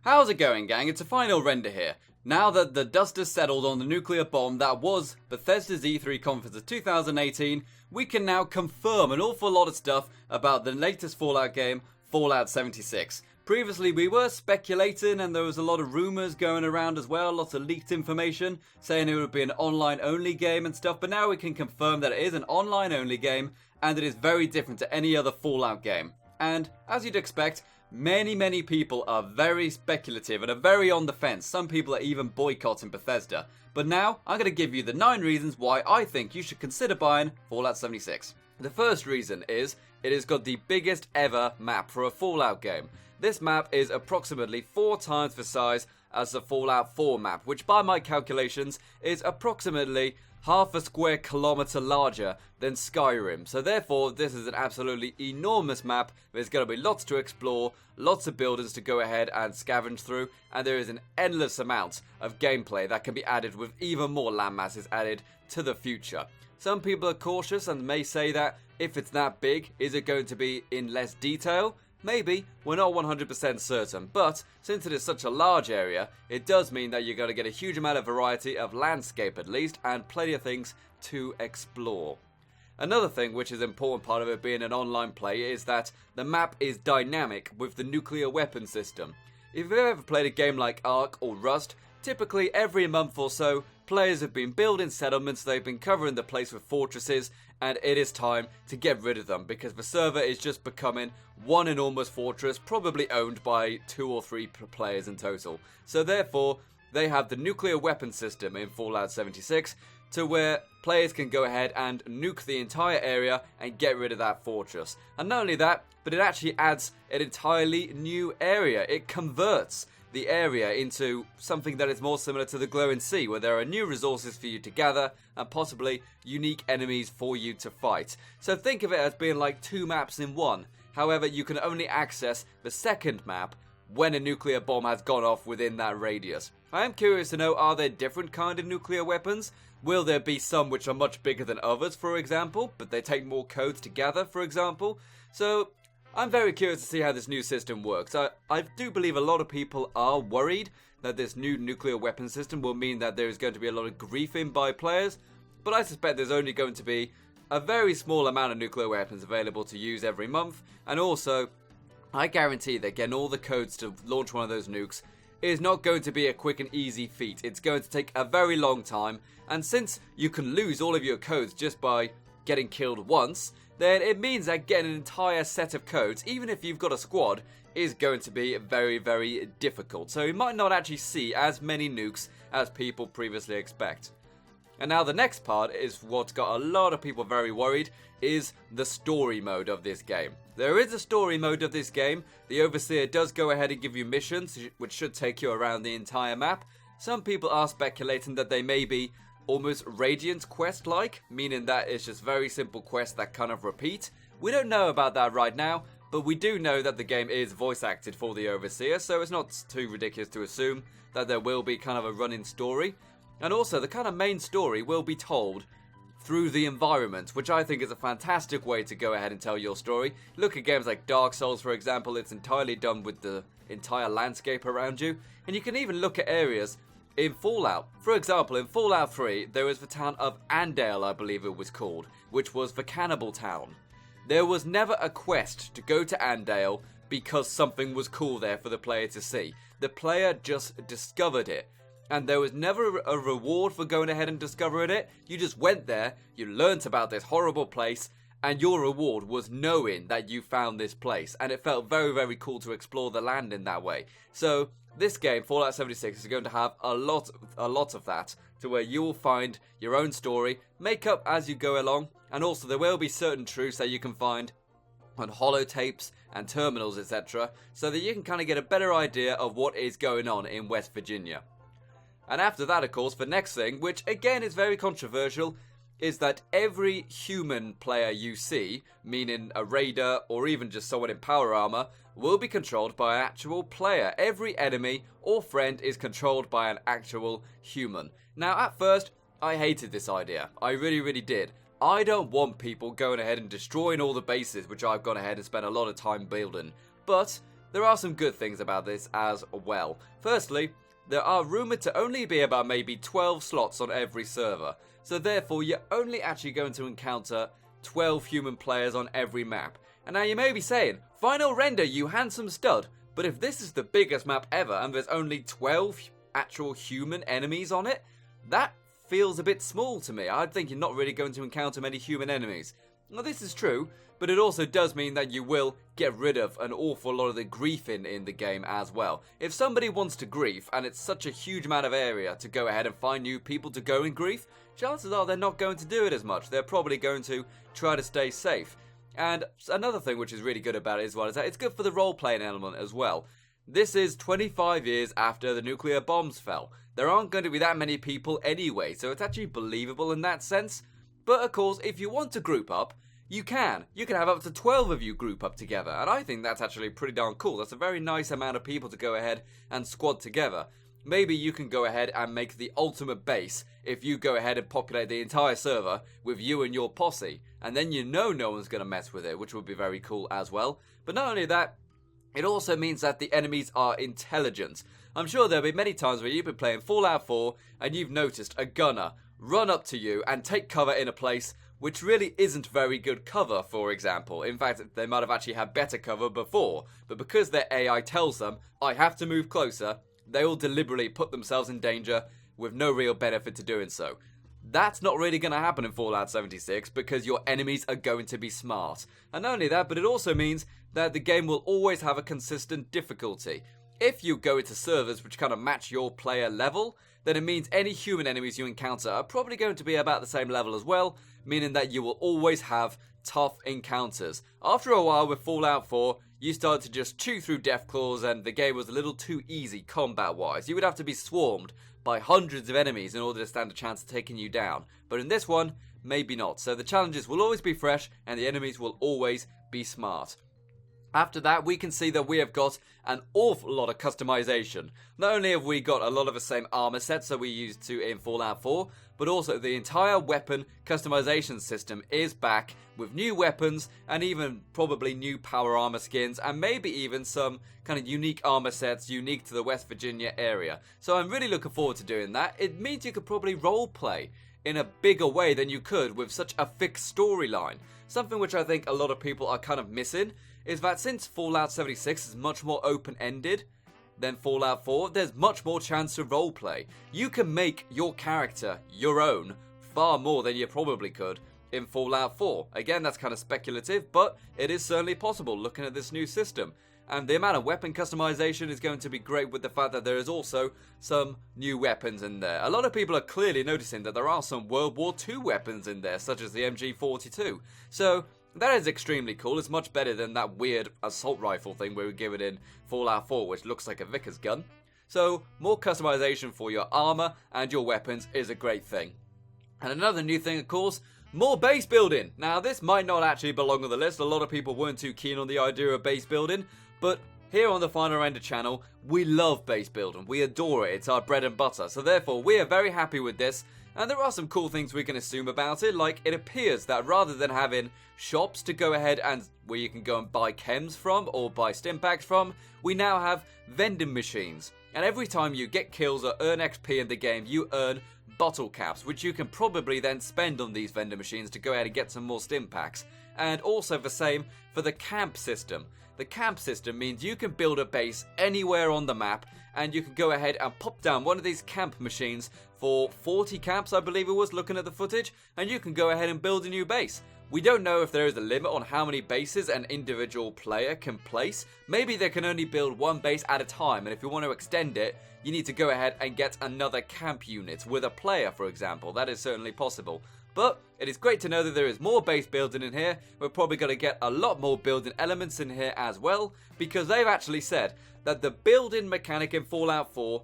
How's it going, gang? It's a final render here. Now that the dust has settled on the nuclear bomb that was Bethesda's E3 conference of 2018, we can now confirm an awful lot of stuff about the latest Fallout game, Fallout 76. Previously we were speculating and there was a lot of rumours going around as well, lots of leaked information saying it would be an online only game and stuff, but now we can confirm that it is an online only game and it is very different to any other Fallout game. And as you'd expect, many people are very speculative and are very on the fence. Some people are even boycotting Bethesda. But now, I'm going to give you the 9 reasons why I think you should consider buying Fallout 76. The first reason is, it has got the biggest ever map for a Fallout game. This map is approximately 4 times the size as the Fallout 4 map, which by my calculations is approximately half a square kilometre larger than Skyrim. So therefore, this is an absolutely enormous map. There's going to be lots to explore, lots of buildings to go ahead and scavenge through, and there is an endless amount of gameplay that can be added with even more landmasses added to the future. Some people are cautious and may say that if it's that big, is it going to be in less detail? Maybe, we're not 100% certain, but since it is such a large area, it does mean that you're going to get a huge amount of variety of landscape at least, and plenty of things to explore. Another thing which is an important part of it being an online play is that the map is dynamic with the nuclear weapon system. If you've ever played a game like Ark or Rust, typically every month or so, players have been building settlements, they've been covering the place with fortresses, and it is time to get rid of them because the server is just becoming one enormous fortress, probably owned by 2 or 3 players in total. So therefore, they have the nuclear weapon system in Fallout 76 to where players can go ahead and nuke the entire area and get rid of that fortress. And not only that, but it actually adds an entirely new area. It converts the area into something that is more similar to the glowing sea, where there are new resources for you to gather and possibly unique enemies for you to fight. So think of it as being like 2 maps in one. However, you can only access the second map when a nuclear bomb has gone off within that radius. I am curious to know, are there different kind of nuclear weapons? Will there be some which are much bigger than others, for example, but they take more codes to gather, for example? So I'm very curious to see how this new system works. I do believe a lot of people are worried that this new nuclear weapon system will mean that there is going to be a lot of griefing by players, but I suspect there's only going to be a very small amount of nuclear weapons available to use every month, and also, I guarantee that getting all the codes to launch one of those nukes is not going to be a quick and easy feat. It's going to take a very long time, and since you can lose all of your codes just by getting killed once, then it means that getting an entire set of codes, even if you've got a squad, is going to be very difficult. So you might not actually see as many nukes as people previously expect. And now the next part is what's got a lot of people very worried, is the story mode of this game. There is a story mode of this game. The Overseer does go ahead and give you missions, which should take you around the entire map. Some people are speculating that they may be almost Radiant quest-like, meaning that it's just very simple quests that kind of repeat. We don't know about that right now, but we do know that the game is voice acted for the Overseer, so it's not too ridiculous to assume that there will be kind of a running story. And also, the kind of main story will be told through the environment, which I think is a fantastic way to go ahead and tell your story. Look at games like Dark Souls, for example. It's entirely done with the entire landscape around you, and you can even look at areas in Fallout. For example, in Fallout 3, there was the town of Andale, I believe it was called, which was the cannibal town. There was never a quest to go to Andale because something was cool there for the player to see. The player just discovered it. And there was never a reward for going ahead and discovering it. You just went there, you learnt about this horrible place, and your reward was knowing that you found this place. And it felt very cool to explore the land in that way. So this game, Fallout 76, is going to have a lot of that, to where you will find your own story, make up as you go along, and also there will be certain truths that you can find on holotapes and terminals, etc., so that you can kind of get a better idea of what is going on in West Virginia. And after that, of course, the next thing, which again is very controversial, is that every human player you see, meaning a raider or even just someone in power armor, will be controlled by an actual player. Every enemy or friend is controlled by an actual human. Now, at first, I hated this idea. I really did. I don't want people going ahead and destroying all the bases, which I've gone ahead and spent a lot of time building. But there are some good things about this as well. Firstly, there are rumoured to only be about maybe 12 slots on every server, so therefore you're only actually going to encounter 12 human players on every map. And now you may be saying, final render, you handsome stud, but if this is the biggest map ever and there's only 12 actual human enemies on it, that feels a bit small to me. I think you're not really going to encounter many human enemies. Now this is true, but it also does mean that you will get rid of an awful lot of the griefing in the game as well. If somebody wants to grief, and it's such a huge amount of area to go ahead and find new people to go and grief, chances are they're not going to do it as much. They're probably going to try to stay safe. And another thing which is really good about it as well is that it's good for the role-playing element as well. This is 25 years after the nuclear bombs fell. There aren't going to be that many people anyway, so it's actually believable in that sense. But of course, if you want to group up, you can. You can have up to 12 of you group up together, and I think that's actually pretty darn cool. That's a very nice amount of people to go ahead and squad together. Maybe you can go ahead and make the ultimate base if you go ahead and populate the entire server with you and your posse, and then you know no one's going to mess with it, which would be very cool as well. But not only that, it also means that the enemies are intelligent. I'm sure there'll be many times where you've been playing Fallout 4 and you've noticed a gunner run up to you and take cover in a place which really isn't very good cover, for example. In fact, they might have actually had better cover before, but because their AI tells them, I have to move closer, they will deliberately put themselves in danger with no real benefit to doing so. That's not really going to happen in Fallout 76 because your enemies are going to be smart. And not only that, but it also means that the game will always have a consistent difficulty. If you go into servers which kind of match your player level, then it means any human enemies you encounter are probably going to be about the same level as well, meaning that you will always have tough encounters. After a while with Fallout 4, you started to just chew through deathclaws and the game was a little too easy combat-wise. You would have to be swarmed by hundreds of enemies in order to stand a chance of taking you down. But in this one, maybe not. So the challenges will always be fresh and the enemies will always be smart. After that, we can see that we have got an awful lot of customization. Not only have we got a lot of the same armor sets that we used to in Fallout 4, but also the entire weapon customization system is back with new weapons and even probably new power armor skins and maybe even some kind of unique armor sets unique to the West Virginia area. So I'm really looking forward to doing that. It means you could probably roleplay in a bigger way than you could with such a fixed storyline. Something which I think a lot of people are kind of missing is that since Fallout 76 is much more open-ended than Fallout 4, there's much more chance to roleplay. You can make your character your own far more than you probably could in Fallout 4. Again, that's kind of speculative, but it is certainly possible looking at this new system. And the amount of weapon customization is going to be great with the fact that there is also some new weapons in there. A lot of people are clearly noticing that there are some World War II weapons in there, such as the MG42. So that is extremely cool. It's much better than that weird assault rifle thing we were given in Fallout 4, which looks like a Vickers gun. So more customization for your armor and your weapons is a great thing. And another new thing, of course, more base building. Now, this might not actually belong on the list. A lot of people weren't too keen on the idea of base building, but here on the Final Render channel, we love base building. We adore it. It's our bread and butter. So therefore, we are very happy with this. And there are some cool things we can assume about it, like it appears that rather than having shops to go ahead and where you can go and buy chems from or buy stim packs from, we now have vending machines. And every time you get kills or earn XP in the game, you earn bottle caps, which you can probably then spend on these vending machines to go ahead and get some more stim packs. And also the same for the camp system. The camp system means you can build a base anywhere on the map and you can go ahead and pop down one of these camp machines for 40 camps, I believe it was, looking at the footage, and you can go ahead and build a new base. We don't know if there is a limit on how many bases an individual player can place. Maybe they can only build one base at a time, and if you want to extend it, you need to go ahead and get another camp unit with a player, for example. That is certainly possible. But it is great to know that there is more base building in here. We're probably going to get a lot more building elements in here as well, because they've actually said that the building mechanic in Fallout 4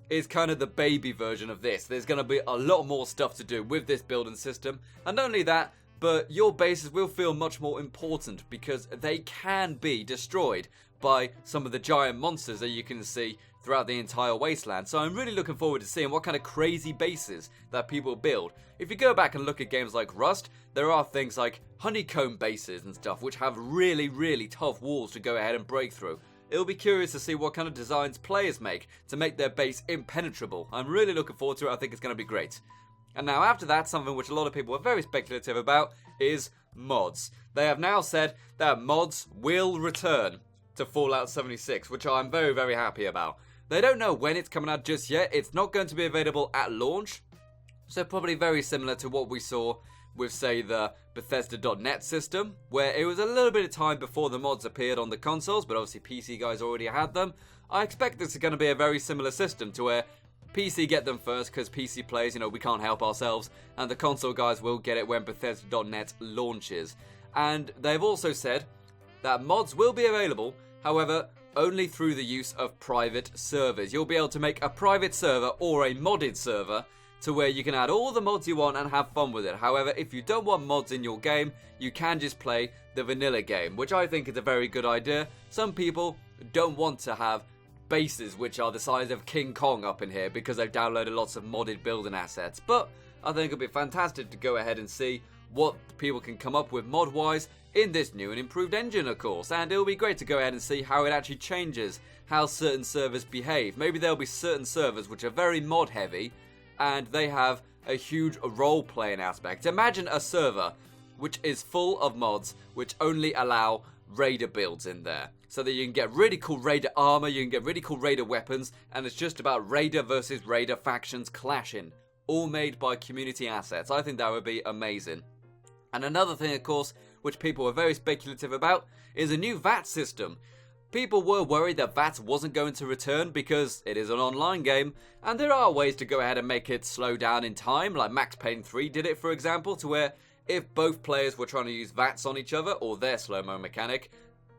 is kind of the baby version of this. There's going to be a lot more stuff to do with this building system, and not only that, but your bases will feel much more important because they can be destroyed by some of the giant monsters that you can see throughout the entire wasteland. So I'm really looking forward to seeing what kind of crazy bases that people build. If you go back and look at games like Rust, there are things like honeycomb bases and stuff which have really, really tough walls to go ahead and break through. it'll be curious to see what kind of designs players make to make their base impenetrable. I'm really looking forward to it. I think it's going to be great. And now after that, something which a lot of people are very speculative about is mods. They have now said that mods will return to Fallout 76, which I'm very, very happy about. They don't know when it's coming out just yet. It's not going to be available at launch, so probably very similar to what we saw with, say, the Bethesda.net system, where it was a little bit of time before the mods appeared on the consoles, but obviously PC guys already had them. I expect this is going to be a very similar system to where PC get them first because PC players, we can't help ourselves, and the console guys will get it when Bethesda.net launches. And they've also said that mods will be available, however, only through the use of private servers. You'll be able to make a private server or a modded server to where you can add all the mods you want and have fun with it. However, if you don't want mods in your game, you can just play the vanilla game, which I think is a very good idea. Some people don't want to have bases which are the size of King Kong up in here because they've downloaded lots of modded building assets, but I think it'll be fantastic to go ahead and see what people can come up with mod-wise in this new and improved engine, of course. And it'll be great to go ahead and see how it actually changes how certain servers behave. Maybe there'll be certain servers which are very mod heavy and they have a huge role-playing aspect. Imagine a server which is full of mods which only allow raider builds in there, so that you can get really cool raider armor, you can get really cool raider weapons, and it's just about raider versus raider factions clashing, all made by community assets. I think that would be amazing. And another thing, of course, which people were very speculative about, is a new V.A.T.S system. People were worried that V.A.T.S wasn't going to return because it is an online game, and there are ways to go ahead and make it slow down in time, like Max Payne 3 did it, for example, to where if both players were trying to use V.A.T.S on each other, or their slow-mo mechanic,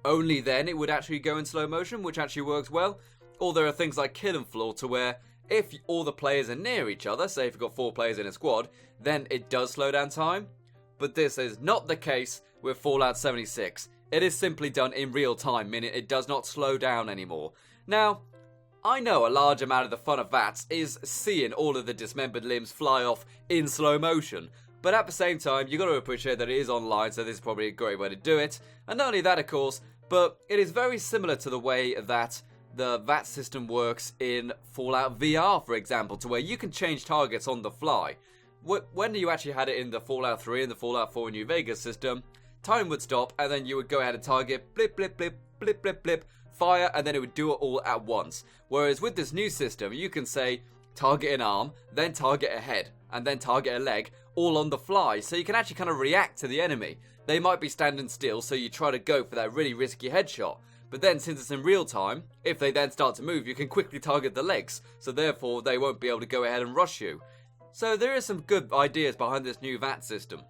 only then it would actually go in slow motion, which actually works well. Or there are things like Kill and Floor, to where if all the players are near each other, say if you've got 4 players in a squad, then it does slow down time. But this is not the case with Fallout 76. It is simply done in real time, meaning it does not slow down anymore. Now, I know a large amount of the fun of V.A.T.S is seeing all of the dismembered limbs fly off in slow motion, but at the same time, you've got to appreciate that it is online, so this is probably a great way to do it. And not only that, of course, but it is very similar to the way that the V.A.T.S system works in Fallout VR, for example, to where you can change targets on the fly. When you actually had it in the Fallout 3 and the Fallout 4 New Vegas system, time would stop, and then you would go ahead and target, blip, blip, blip, blip, blip, blip, fire, and then it would do it all at once. Whereas with this new system, you can say, target an arm, then target a head, and then target a leg, all on the fly, so you can actually kind of react to the enemy. They might be standing still, so you try to go for that really risky headshot. But then, since it's in real time, if they then start to move, you can quickly target the legs, so therefore they won't be able to go ahead and rush you. So there is some good ideas behind this new V.A.T.S system.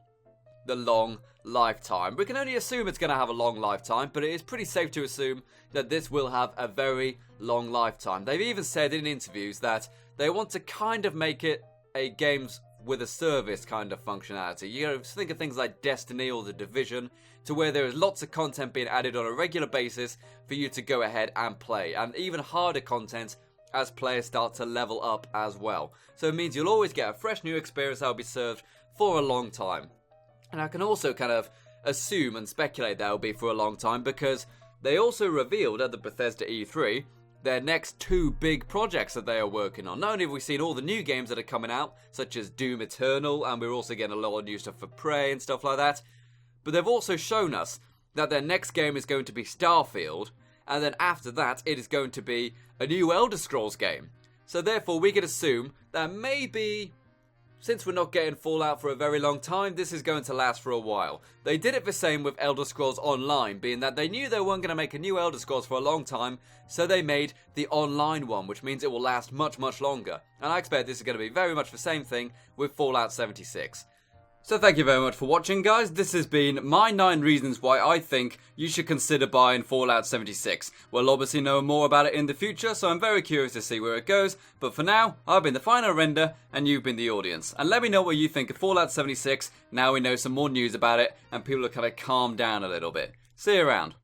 The long lifetime. We can only assume it's going to have a long lifetime, but it is pretty safe to assume that this will have a very long lifetime. They've even said in interviews that they want to kind of make it a games with a service kind of functionality. You know, think of things like Destiny or The Division, to where there is lots of content being added on a regular basis for you to go ahead and play, and even harder content as players start to level up as well. So it means you'll always get a fresh new experience that will be served for a long time. And I can also kind of assume and speculate that will be for a long time, because they also revealed at the Bethesda E3 their next 2 big projects that they are working on. Not only have we seen all the new games that are coming out, such as Doom Eternal, and we're also getting a lot of new stuff for Prey and stuff like that, but they've also shown us that their next game is going to be Starfield, and then after that it is going to be a new Elder Scrolls game. So therefore we can assume that maybe, since we're not getting Fallout for a very long time, this is going to last for a while. They did it the same with Elder Scrolls Online, being that they knew they weren't going to make a new Elder Scrolls for a long time, so they made the online one, which means it will last much, much longer. And I expect this is going to be very much the same thing with Fallout 76. So thank you very much for watching, guys. This has been my 9 reasons why I think you should consider buying Fallout 76. We'll obviously know more about it in the future, so I'm very curious to see where it goes. But for now, I've been the final render, and you've been the audience. And let me know what you think of Fallout 76, now we know some more news about it, and people are kind of calmed down a little bit. See you around.